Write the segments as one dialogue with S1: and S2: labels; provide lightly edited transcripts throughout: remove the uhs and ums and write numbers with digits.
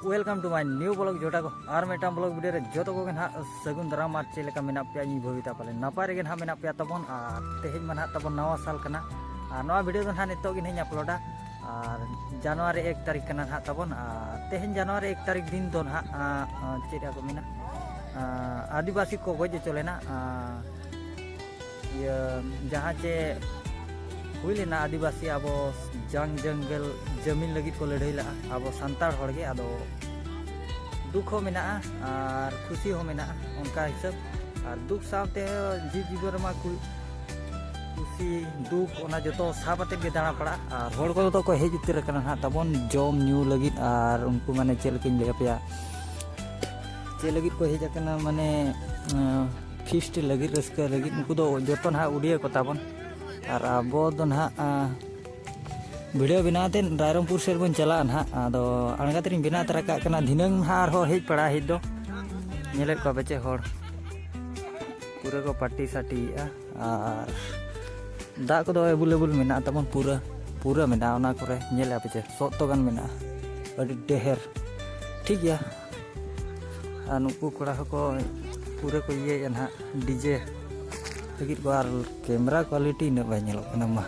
S1: welcome to my new blog जोटा को और मेटा ब्लॉग वीडियो रे जो को ना सगुन दाराम और चेलेका मेना पे नी भविता पाले नपाय रे ना मेना पे तबन और तेज में ना तबन नवा साल कना और नवा वीडियो ना नितो गे नहीं अपलोडा और जनवरी 1 तारीख कना ना तबन तेज जनवरी 1 तारीख दिन दो ना चेरा को मेना आदिवासी को गज चलेना ये जहाँ चे हुई लेना आदिवासी अब जंग जंगल जमीन लगी को लड़ाई ला अब सानतार हड़गे आदो दुख हो मेना और खुशी हो मेना उनका हिसाब और दुख सावते जीव जीवन में खुशी दुख ओना जतो साबते के दाना पड़ा और हड़ को तो हेज उतर कना हा तबन जम न्यू लगी और उनको माने चेल के ले पे चे लगी को हेज कना माने फिस्ट लगी रस्का लगी उनको तो जतन हा उड़िया को तबन और अब तो ना वीडियो बनाते रायरंगपुर से बन चला ना आदो अणगातरी बना तरका कना धिनंग हार हो हेज पड़ा हेज दो नेले को बचे हड़ पूरा को पार्टी साटी और दा को दो एबुलेबुल मेना तबन पूरा पूरा मेना ओना करे नेले बचे सत्तो गान मेना अडी डेहर ठीक गया और नुकु कोड़ा को पूरा को ये ना डीजे लगी को और कैमरा क्वालिटी न बाइनलोकना मा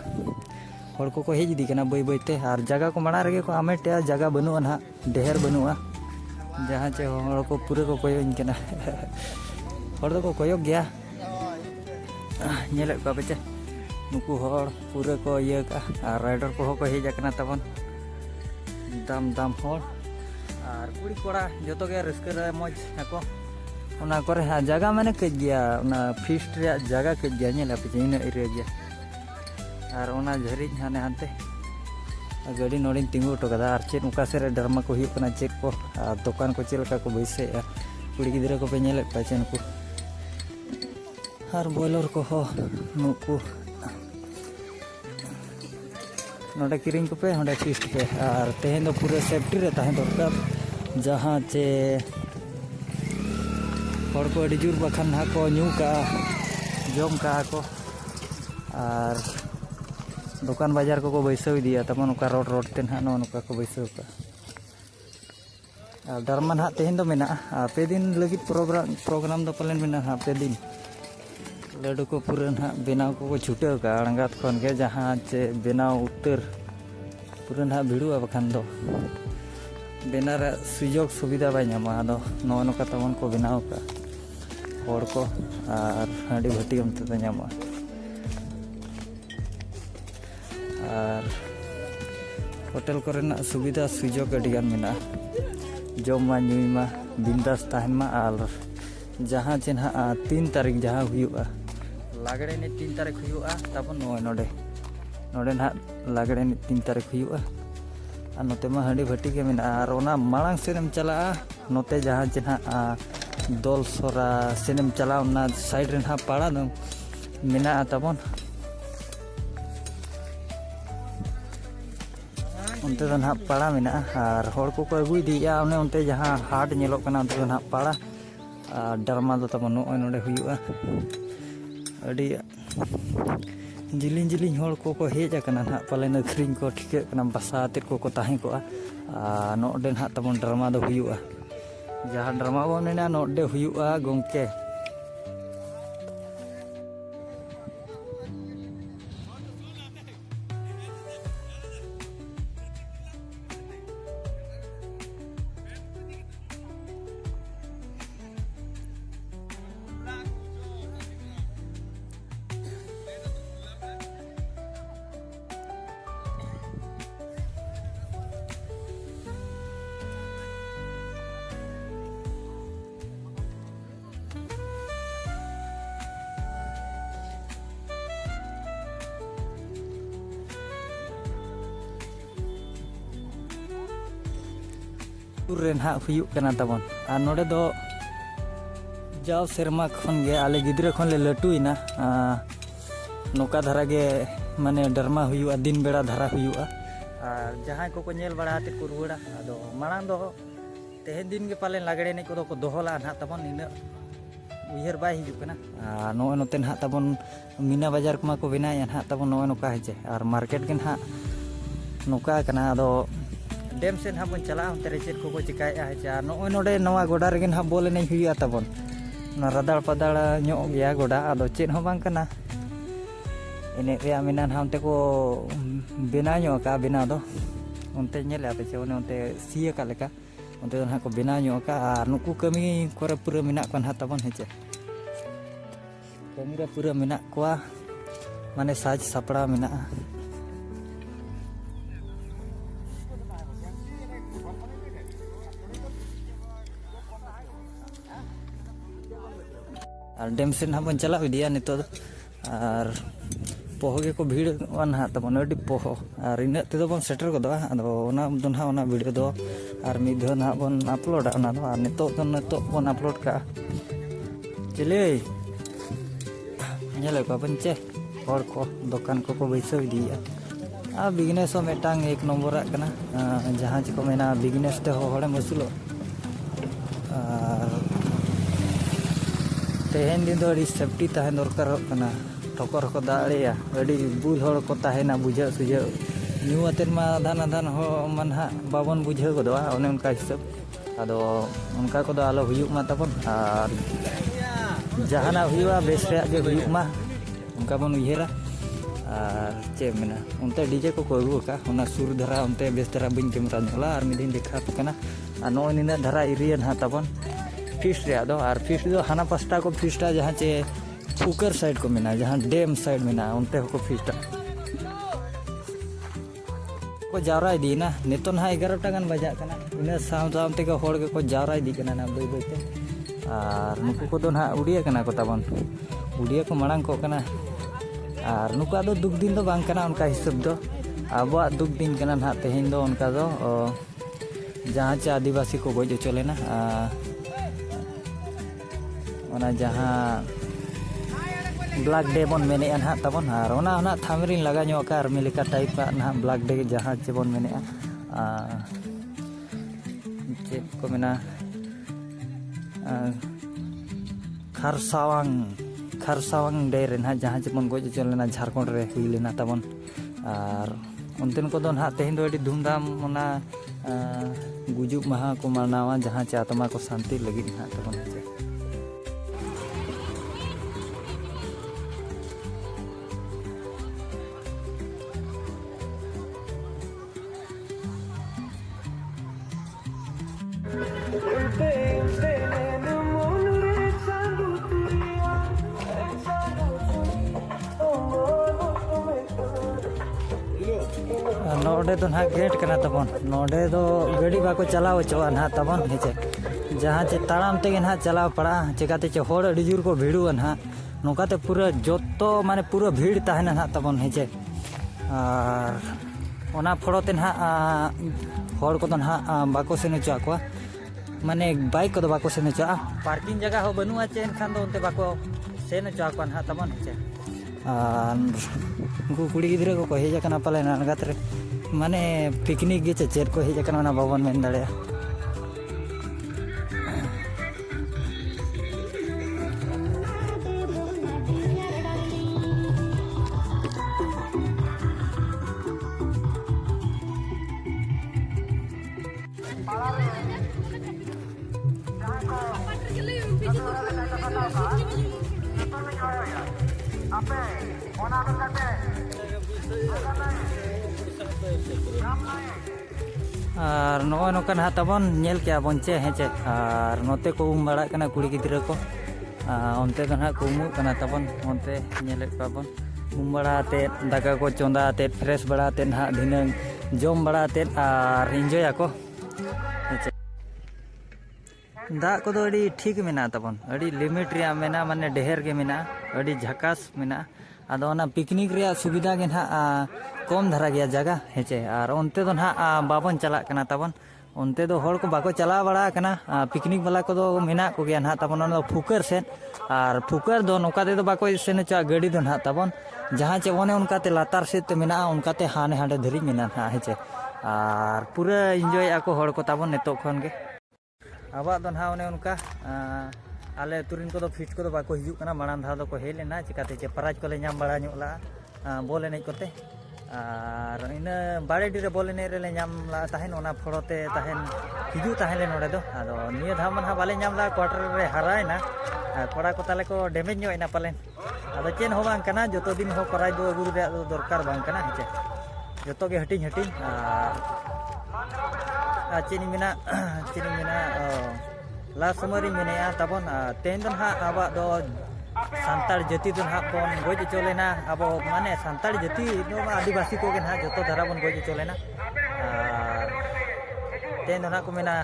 S1: हड़ को हेज दी कना बै बैते और जगह को माना रगे को आमेटे जगह बनुआ ना डेहर बनुआ जहाँ चे हड़ को पूरे को कोयोñ कना हड़ को कोयोग गया नेले को बचे नुकु हड़ पूरे को ये का और राइडर को हेज कना तबन दाम दाम हड़ और कुड़ी कोड़ा जतो के रस्के रे मौज नाको ओना करे जगह माने कज गया ओना फिस्ट रे जगह कज गया नेला पे इन एरिया गया और ओना झरी हाने हानते गाड़ी नोड़ी तिंगु टो कदा और चेक उका से डरमा को हुई कना चेक को दुकान को चेलका को बैसे कुड़ी गिदरा को पे नेले पाचेन को और बॉयलर को हो नुकु नोडे किरिंग को पे होडे फिस्ट पे और तेहेन दो पूरा सेफ्टी रे ताहे दरकार जहां चे हड़ को अड़ी जोर बखान हा को न्यू का जम का को और दुकान बाजार को बैसव दिया तमन उका रोड रोड ते ना नुका को बैसव का और डरमा ना तेहन दो मेना पे दिन लगी प्रोग्राम दो पलन मेना हा पे दिन लड्डू को पूरा ना बेनाव को छुटे का अड़ंगात खन के जहाँ चे बेनाव उत्तर पूरा ना भिड़ुआ बखान दो बेनार सुजोग सुविधा बाय नामा आदो नोका तमन को बेनाव का हड़ को और हांडी भट्टी उनते नामा और होटल कोरेना सुविधा सुजोग अडिगान मेना जमा नुमा बिंदास ताहन मा और जहाँ चे ना 3 तारीख जहाँ हुआ लागड़े ने 3 तारीख हुआ तब नोडे नोडे ना लागड़े ने 3 तारीख हुआ और नोते मा हांडी भट्टी के मेना और ओना मांग सेनेम चला नोते जहाँ चे ना दल सोरा सेनेम चला ओना साइड रे ना पाड़ा दो मेना तबन उनते तो ना पाड़ा मेना और हड़ को अगुई दिया उन्हें उनते जहाँ हाट नेलोक कना उनते ना पाड़ा डरमा दो तबन नोडे हुआ अड़ी जिलिंग जिलिंग हड़ को हेज ना पाले अखरीन को ठिके बसा ते को ताहें को नोडे ना तबन डरमा दो हुआ जहाँ डरमा बन नोडे हुआ गोंके तबन और नोडे दो जाओ सेरमा खन गे आले गिद्रे खन ले लटुइना नौका धारा गे माने डरमा हुआ दिन बेड़ा धारा हुआ और जहाँ को ñel बड़ा हाते को रुड़ा अदो मांग दो तेहन दिन के पाले लागड़े ने को दोहला ना तबन इन उहर बाय हिजुकना नो नोते ना तबन मीना बाजार को को बनाया ना तबन नो नोका हेचे और मार्केट के ना नोका कना अदो डेम से ना बन चला उनते रे चेक को चिकाया हेचे नो नोडे नवा गोडा रे ना बोले नहीं हुआ तबन ना रदाड़ पदाड़ ño गया गोडा अदो चेन हो बांग कना ene rea menan haunte ko benanyo ka benado onte ñele ate che onte sia ka leka onte ha ko benanyo ka ar nuku kami kore pura menak kan hatabon hece kami ra pura menak kwa mane saj sapra menak ar dem sen ha bon chala dia nito ar पोहो के को भीड़ one हाँ तब अड़ी पोहो और इन तेदो बन shutter को अदो ओना दो ना ओना वीडियो दो और मिद धो ना बन अपलोड ओना दो और नितो बन अपलोड का चले ñele को बन चे और को दुकान को बैसो दिया आ बिजनेस मेटांग एक नंबर कना जहाँ को मेना बिजनेस ते होड़े मसुलो तेहन दिन दो सेफ्टी तहन दरकार कना ठोकर को दाड़िया अड़ी बुल हड़ को ताहेना बुझा सुझा न्यू अतेन मा आधान आधान हो मन हा बाबन बुझा को दवा ओने उनका हिसाब अदो उनका को आलो हुयुक मा तबन और जहाना हुआ बेस रे गे हुयुक मा उनका बन उयहेरा और चे मेना उनते डीजे को अगू का ओना सुर धरा उनते बेस धरा बिन कैमरा नला और मिदिन देखा कना आ नो निना धरा एरिया हा तबन फिश रे आदो और फिश दो हाना पास्ता को फिशटा जहां चे फुकर साइड को मेना जहाँ डेम साइड मेना उनते को फिस्टा को जावरा दी ना नितो ना 11 गान बजा कना इन साम साम ते को होड़ के को जावरा दी कना ना बई बई ते और नुकु को दो ना उड़िया कना को तबन उड़िया को मांग को कना और नुका दो दुख दिन दो बांग कना उनका हिसाब दो आबो दुख दिन कना ना तेहिन दो उनका दो जहाँ चे आदिवासी को गोज चले ना ओना जहाँ ब्लैक डे बन मेने ना तबन और ओना थामरिन लगा नो का मिलिका टाइप का ना ब्लैक डे जहाँ चे बन मेने चे को मेना खरसावांग डे रे ना जहाँ चे बन गोज चलेना झारखंड रे हुई लेना तबन और उनतेन को दो ना तेहिन दो अड़ी धूमधाम ओना गुजुब महा को मनावा जहाँ चे आत्मा को शांति लगी ना तबन नोडे तो ना गेट करना तबन नोडे तो गाड़ी बाको चलाव चवा ना तबन हेचे जहाँ चे ताड़ाम तेगे ना चलाव पड़ा चिकाते चे होड़ अड़ी जोर को भीड़ुआ ना नोकाते पूरा जोतो माने पूरा भीड़ ताहेना ना तबन हेचे और ओना फोड़ोते ना होड़ को तो ना बाको सेन चवा को माने बाइक को बाको सेन चवा पार्किंग जगह हो बनुआ चे एनखान दो उनते बाको सेन चवा को ना तबन हेचे उनको कुड़ी गिद्रे को हेज कना पाले नानगात रे माने पिकनिक गे चेर को हेज कना बाबन मेन दाड़े और नॉय नोकन हा तबन नेल के बन चे हेचे और नोते को उम बड़ा कना कुड़ी गिद्रा को ओनते तो ना कुमु कना तबन ओनते नेले पाबन उम बड़ा ते दाका को चोंदा ते फ्रेश बड़ा ते ना धिना जोम बड़ा ते और एंजॉय को हेचे दा को दो अड़ी ठीक मेना तबन अड़ी लिमिट रिया मेना माने ढेर के मेना अड़ी झकास मेना आदो ना पिकनिक रिया सुविधा के ना कम धरा गया जगह हेचे और ओनते तो ना बाबन चला कना तबन onte do hor ko bako chala bada kana picnic bala ko do mena ko gya na tabon ono fuker sen ar fuker do noka te do bako sen cha gadi do na tabon jahan che one unka te latar se te mena unka te hane hande dhari mena na heche ar pura enjoy ako hor ko tabon netok khon ge aba do na one unka ale turin ko do fit ko do bako hijuk kana maran dha do ko helena chikate che paraj ko le nyam bada nyuk la bol enej kote আর ইনা বাড়িটি রে বলে নেই রে নাম লা তাহেন ওনা ফড়তে তাহেন হিজু তাহেন নড়ে দো আদো নিয়ে ধামন হা বালে নাম লা কোয়ার্টার রে হারায় না কোড়া ko tale ko damage ñoy na palen ado chen ho bang kana joto din ho korai do agu re dorkar bang kana heche joto ge hating hating chini mina la samari mina tabon ten don ha aba do santar jati don ha bon goj cholena abo mane santar jati no adivasi ko gen ha joto dhara bon goj cholena ten don ha ko mena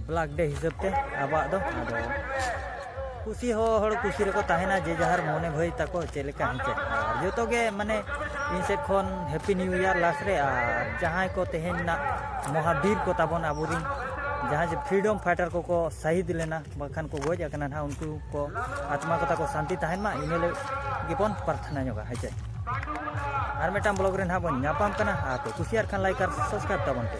S1: black day hisab te aba do ado kusi ho hor kusi reko tahena je jahar mone bhoi tako cheleka hiche joto ge mane inset khon happy new year last re jahay ko tehen na mohabir ko tabon aburin जहाँ जे freedom fighter को शहीद लेना बखान को goes अकना ना उनको को आत्मा को ताको शांति तहन मा इने गिपन प्रार्थना जोगा है आर मेटाम ब्लॉग रे ना बन नापाम कना आ तो कुसियार खान लाइक और सब्सक्राइब ताबन पे